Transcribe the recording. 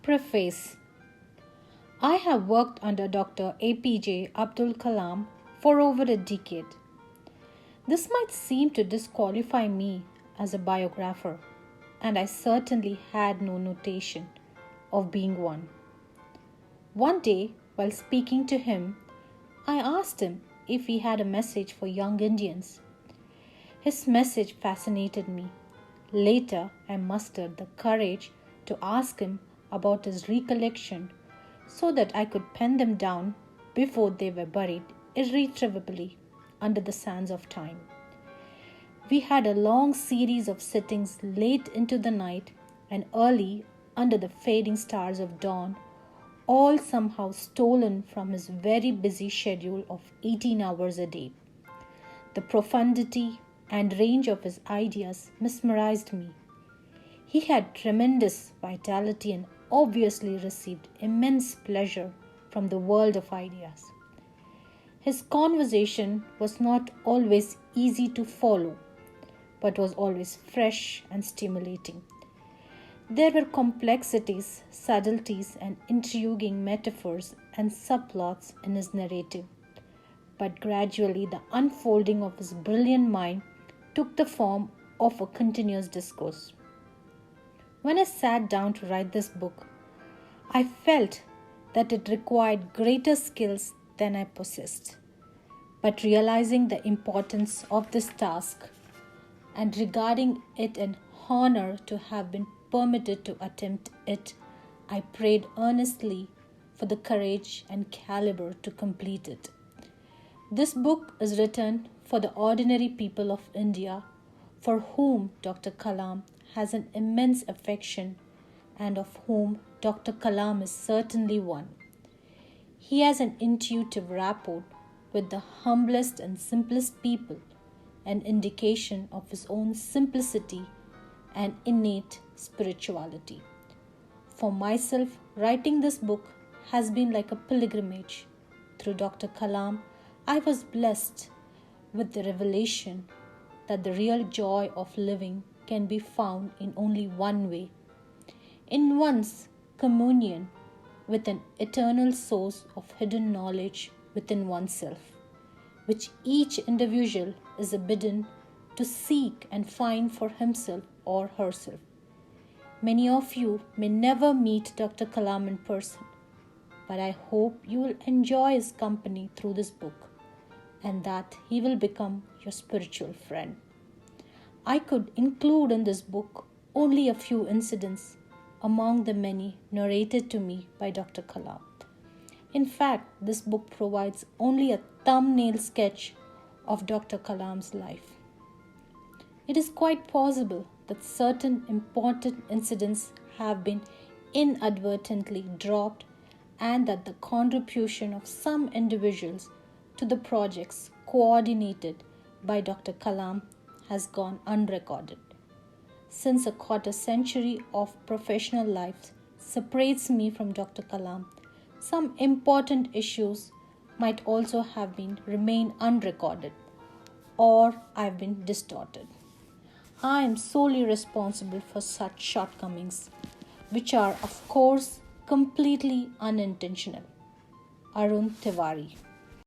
Preface. I have worked under Dr. APJ Abdul Kalam for over a decade. This might seem to disqualify me as a biographer, and I certainly had no notation of being one. One day, while speaking to him, I asked him if he had a message for young Indians. His message fascinated me. Later, I mustered the courage to ask him about his recollection so that I could pen them down before they were buried irretrievably under the sands of time. We had a long series of sittings late into the night and early under the fading stars of dawn, all somehow stolen from his very busy schedule of 18 hours a day. The profundity and range of his ideas mesmerized me. He had tremendous vitality and obviously received immense pleasure from the world of ideas. His conversation was not always easy to follow, but was always fresh and stimulating. There were complexities, subtleties, and intriguing metaphors and subplots in his narrative, but gradually the unfolding of his brilliant mind took the form of a continuous discourse. When I sat down to write this book, I felt that it required greater skills than I possessed. But realizing the importance of this task and regarding it an honor to have been permitted to attempt it, I prayed earnestly for the courage and caliber to complete it. This book is written for the ordinary people of India, for whom Dr. Kalam has an immense affection and of whom Dr. Kalam is certainly one. He has an intuitive rapport with the humblest and simplest people, an indication of his own simplicity and innate spirituality. For myself, writing this book has been like a pilgrimage. Through Dr. Kalam, I was blessed with the revelation that the real joy of living can be found in only one way, in one's communion with an eternal source of hidden knowledge within oneself, which each individual is bidden to seek and find for himself or herself. Many of you may never meet Dr. Kalam in person, but I hope you will enjoy his company through this book and that he will become your spiritual friend. I could include in this book only a few incidents among the many narrated to me by Dr. Kalam. In fact, this book provides only a thumbnail sketch of Dr. Kalam's life. It is quite possible that certain important incidents have been inadvertently dropped and that the contribution of some individuals to the projects coordinated by Dr. Kalam has gone unrecorded. Since a quarter century of professional life separates me from Dr. Kalam, some important issues might also have been remained unrecorded or I've been distorted. I am solely responsible for such shortcomings, which are of course completely unintentional. Arun Tiwari.